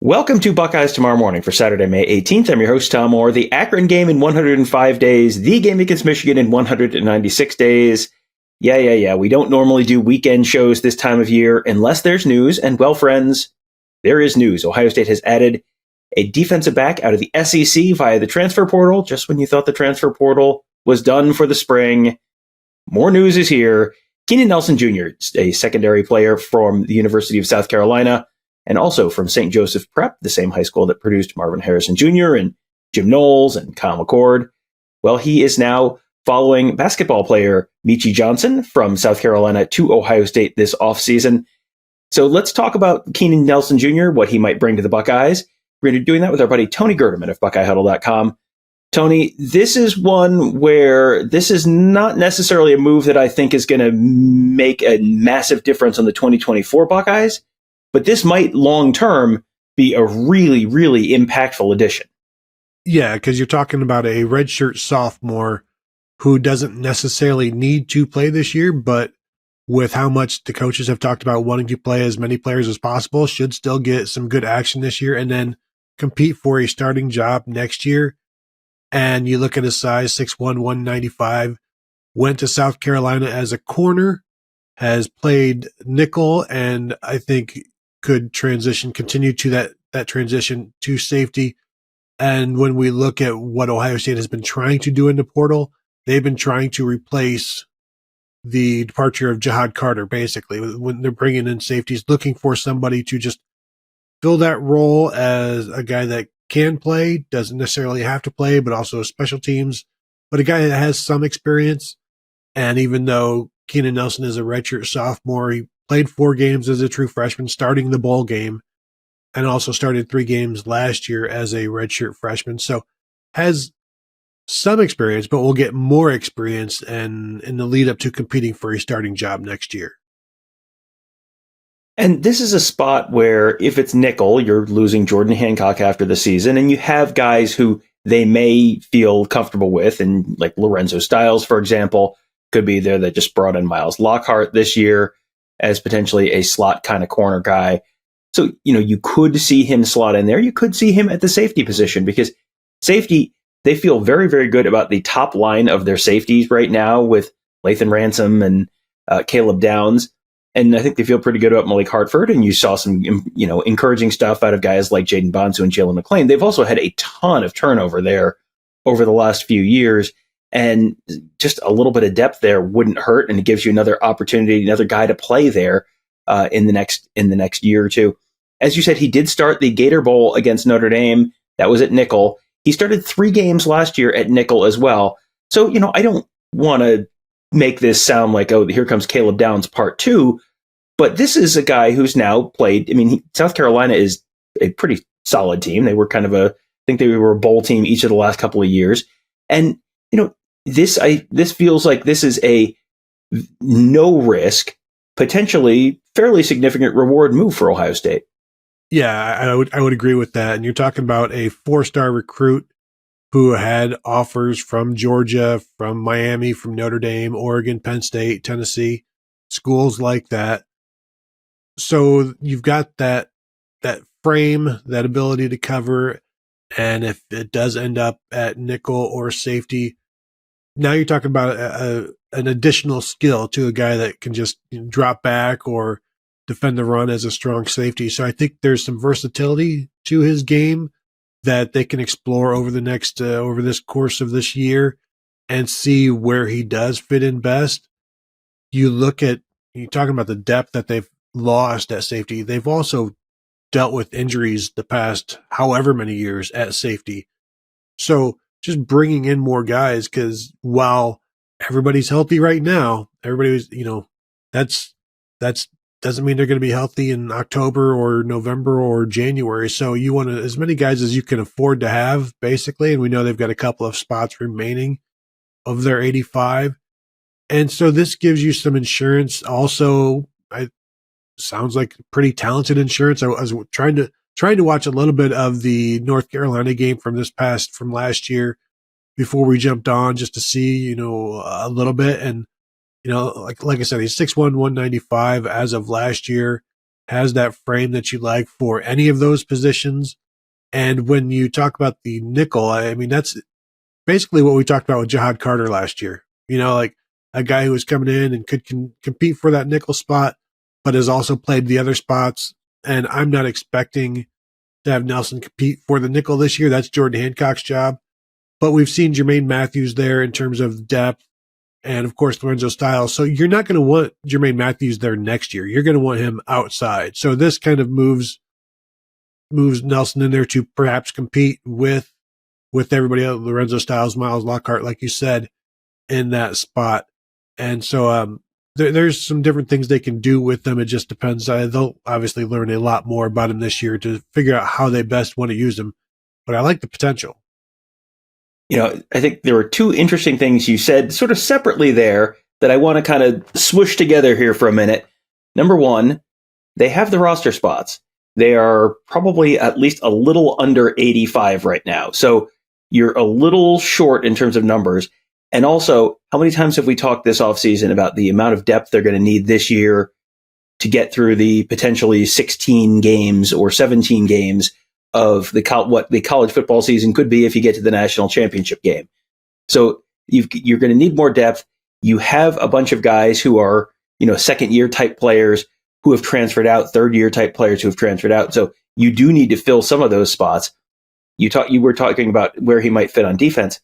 Welcome to Buckeyes Tomorrow Morning for Saturday, May 18th. I'm your host, Tom Orr. The Akron game in 105 days, the game against Michigan in 196 days. Yeah. We don't normally do weekend shows this time of year unless there's news. And well, friends, there is news. Ohio State has added a defensive back out of the SEC via the transfer portal. Just when you thought the transfer portal was done for the spring, more news is here. Keenan Nelson Jr., a secondary player from the University of South Carolina, and also from St. Joseph Prep, the same high school that produced Marvin Harrison Jr. and Jim Knowles and Kyle McCord. Well, he is now following basketball player Meechie Johnson from South Carolina to Ohio State this offseason. So let's talk about Keenan Nelson Jr., what he might bring to the Buckeyes. We're going to be doing that with our buddy Tony Gerdeman of BuckeyeHuddle.com. Tony, this is one where this is not necessarily a move that I think is going to make a massive difference on the 2024 Buckeyes, but this might long-term be a really, really impactful addition. Yeah, because you're talking about a redshirt sophomore who doesn't necessarily need to play this year, but with how much the coaches have talked about wanting to play as many players as possible, should still get some good action this year and then compete for a starting job next year. And you look at his size, 6'1", 195, went to South Carolina as a corner, has played nickel, and I think could continue to that transition to safety. And when we look at what Ohio State has been trying to do in the portal, they've been trying to replace the departure of Jihad Carter, basically, when they're bringing in safeties, looking for somebody to just fill that role as a guy that can play, doesn't necessarily have to play, but also special teams, but a guy that has some experience. And even though Keenan Nelson is a redshirt sophomore, he played 4 games as a true freshman, starting the bowl game, and also started 3 games last year as a redshirt freshman. So has some experience, but will get more experience and in the lead up to competing for a starting job next year. And this is a spot where if it's nickel, you're losing Jordan Hancock after the season, and you have guys who they may feel comfortable with, and like Lorenzo Styles, for example, could be there that just brought in Miles Lockhart this year as potentially a slot kind of corner guy. So, you could see him slot in there. You could see him at the safety position because safety, they feel very, very good about the top line of their safeties right now with Lathan Ransom and Caleb Downs. And I think they feel pretty good about Malik Hartford. And you saw some, encouraging stuff out of guys like Jaden Bonsu and Jalen McClain. They've also had a ton of turnover there over the last few years. And just a little bit of depth there wouldn't hurt. And it gives you another opportunity, another guy to play there in the next year or two. As you said, he did start the Gator Bowl against Notre Dame. That was at nickel. He started 3 games last year at nickel as well. So, I don't want to make this sound like, oh, here comes Caleb Downs part 2. But this is a guy who's now played. South Carolina is a pretty solid team. They were kind of I think they were a bowl team each of the last couple of years. And, this feels like this is a no risk, potentially fairly significant reward move for Ohio State. Yeah, I would agree with that. And you're talking about a 4-star recruit who had offers from Georgia, from Miami, from Notre Dame, Oregon, Penn State, Tennessee, schools like that. So you've got that frame, that ability to cover. And if it does end up at nickel or safety, now you're talking about an additional skill to a guy that can just drop back or defend the run as a strong safety. So I think there's some versatility to his game that they can explore over the next over this course of this year and see where he does fit in best. You're talking about the depth that they've lost at safety. They've also dealt with injuries the past however many years at safety. So just bringing in more guys, because while everybody's healthy right now, everybody's, that's doesn't mean they're going to be healthy in October or November or January. So you want as many guys as you can afford to have, basically. And we know they've got a couple of spots remaining of their 85. And so this gives you some insurance. Also, sounds like pretty talented insurance. I was trying to watch a little bit of the North Carolina game from last year before we jumped on, just to see, a little bit. And, like I said, he's 6'1", 195 as of last year. has that frame that you like for any of those positions. And when you talk about the nickel, I mean, that's basically what we talked about with Jihad Carter last year. Like a guy who was coming in and could compete for that nickel spot, but has also played the other spots. And I'm not expecting to have Nelson compete for the nickel this year. That's Jordan Hancock's job. But we've seen Jermaine Matthews there in terms of depth and, of course, Lorenzo Styles. So you're not going to want Jermaine Matthews there next year. You're going to want him outside. So this kind of moves Nelson in there to perhaps compete with everybody else, Lorenzo Styles, Miles Lockhart, like you said, in that spot. And so there's some different things they can do with them. It just depends. They'll obviously learn a lot more about him this year to figure out how they best want to use him. But I like the potential. I think there were two interesting things you said sort of separately there that I want to kind of swoosh together here for a minute. Number one, they have the roster spots. They are probably at least a little under 85 right now. So you're a little short in terms of numbers. And also, how many times have we talked this offseason about the amount of depth they're going to need this year to get through the potentially 16 games or 17 games of what the college football season could be if you get to the national championship game. So you're going to need more depth. You have a bunch of guys who are, second year type players who have transferred out, third year type players who have transferred out. So you do need to fill some of those spots. You were talking about where he might fit on defense.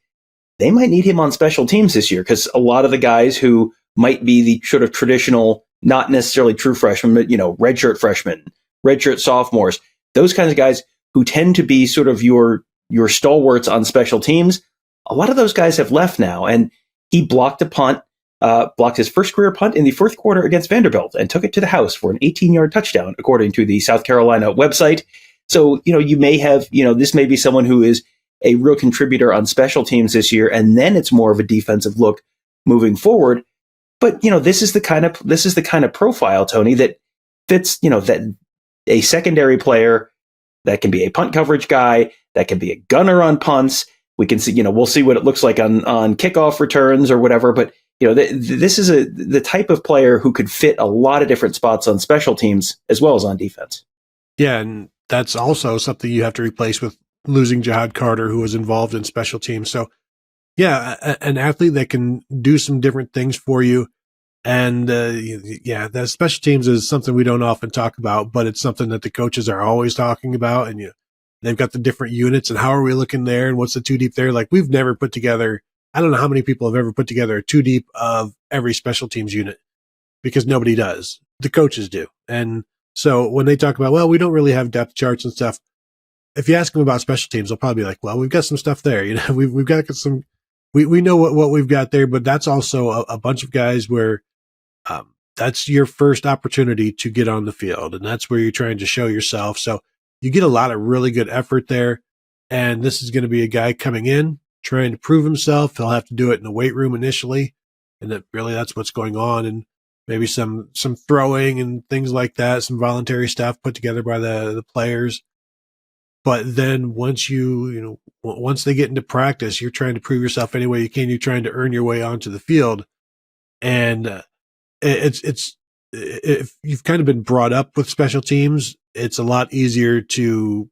They might need him on special teams this year because a lot of the guys who might be the sort of traditional, not necessarily true freshmen, but, redshirt freshmen, redshirt sophomores, those kinds of guys who tend to be sort of your stalwarts on special teams. A lot of those guys have left now, and he blocked a punt, blocked his first career punt in the fourth quarter against Vanderbilt and took it to the house for an 18-yard touchdown, according to the South Carolina website. So, you may have, this may be someone who is a real contributor on special teams this year, and then it's more of a defensive look moving forward. But, this is the kind of profile, Tony, that fits, that a secondary player that can be a punt coverage guy, that can be a gunner on punts. We can see, we'll see what it looks like on kickoff returns or whatever. But, this is the type of player who could fit a lot of different spots on special teams as well as on defense. Yeah, and that's also something you have to replace with losing Jihad Carter, who was involved in special teams. So, yeah, an athlete that can do some different things for you. And the special teams is something we don't often talk about, but it's something that the coaches are always talking about. And they've got the different units and how are we looking there and what's the two deep there? Like we've never put together, I don't know how many people have ever put together a two deep of every special teams unit because nobody does. The coaches do. And so when they talk about, well, we don't really have depth charts and stuff. If you ask them about special teams, they'll probably be like, well, we've got some stuff there. We've got some, we know what we've got there, but that's also a bunch of guys where, that's your first opportunity to get on the field. And that's where you're trying to show yourself. So you get a lot of really good effort there. And this is going to be a guy coming in, trying to prove himself. He'll have to do it in the weight room initially. And that's what's going on. And maybe some throwing and things like that, some voluntary stuff put together by the players. But then once once they get into practice, you're trying to prove yourself any way you can. You're trying to earn your way onto the field. And, if you've kind of been brought up with special teams, it's a lot easier to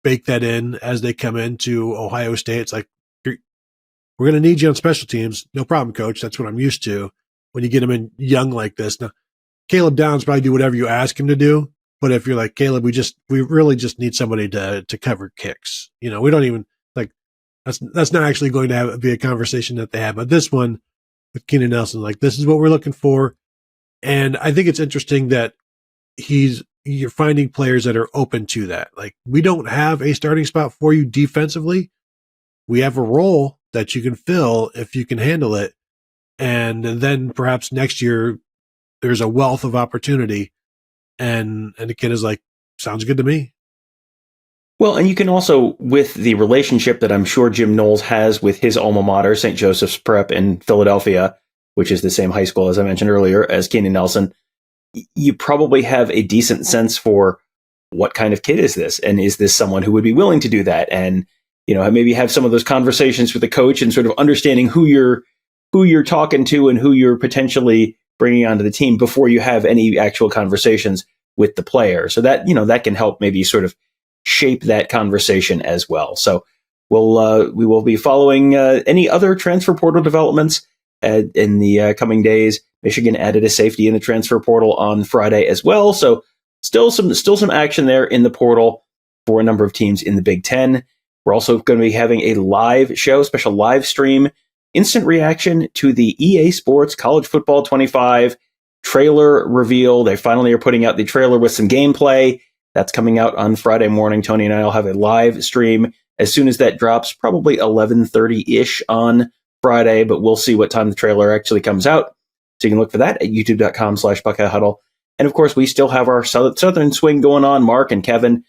bake that in as they come into Ohio State. It's like, we're going to need you on special teams. No problem, coach. That's what I'm used to when you get them in young like this. Now, Caleb Downs probably do whatever you ask him to do. But if you're like, Caleb, we really just need somebody to cover kicks. We don't even like, that's not actually going to be a conversation that they have. But this one, with Keenan Nelson, like this is what we're looking for. And I think it's interesting that you're finding players that are open to that. Like we don't have a starting spot for you defensively. We have a role that you can fill if you can handle it. And then perhaps next year there's a wealth of opportunity. And the kid is like, sounds good to me. Well, and you can also, with the relationship that I'm sure Jim Knowles has with his alma mater, St. Joseph's Prep in Philadelphia, which is the same high school, as I mentioned earlier, as Keenan Nelson, you probably have a decent sense for what kind of kid is this? And is this someone who would be willing to do that? And, maybe have some of those conversations with the coach and sort of understanding who you're talking to and who you're potentially bringing onto the team before you have any actual conversations with the player. So that, that can help maybe sort of shape that conversation as well. So we will be following any other transfer portal developments in the coming days. Michigan added a safety in the transfer portal on Friday as well. So still some action there in the portal for a number of teams in the Big Ten. We're also going to be having a live show, special live stream, instant reaction to the EA Sports College Football 25 trailer reveal. They finally are putting out the trailer with some gameplay. That's coming out on Friday morning. Tony and I will have a live stream as soon as that drops, probably 11:30-ish on Friday, but we'll see what time the trailer actually comes out. So you can look for that at youtube.com/Buckeye Huddle. And of course, we still have our Southern swing going on. Mark and Kevin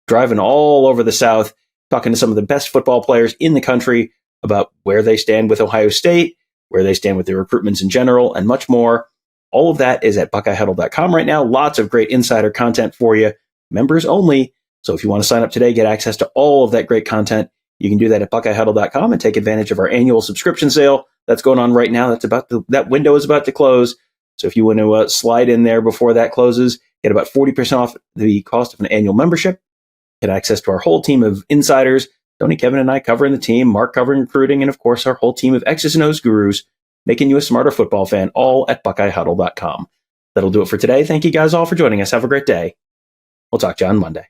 driving all over the South, talking to some of the best football players in the country about where they stand with Ohio State, where they stand with their recruitments in general, and much more. All of that is at BuckeyeHuddle.com right now. Lots of great insider content for you, members only. So if you want to sign up today, get access to all of that great content, you can do that at BuckeyeHuddle.com and take advantage of our annual subscription sale that's going on right now. That window is about to close. So if you want to slide in there before that closes, get about 40% off the cost of an annual membership. Get access to our whole team of insiders, Tony, Kevin, and I covering the team, Mark covering recruiting, and of course our whole team of X's and O's gurus, making you a smarter football fan, all at BuckeyeHuddle.com. That'll do it for today. Thank you guys all for joining us. Have a great day. We'll talk to you on Monday.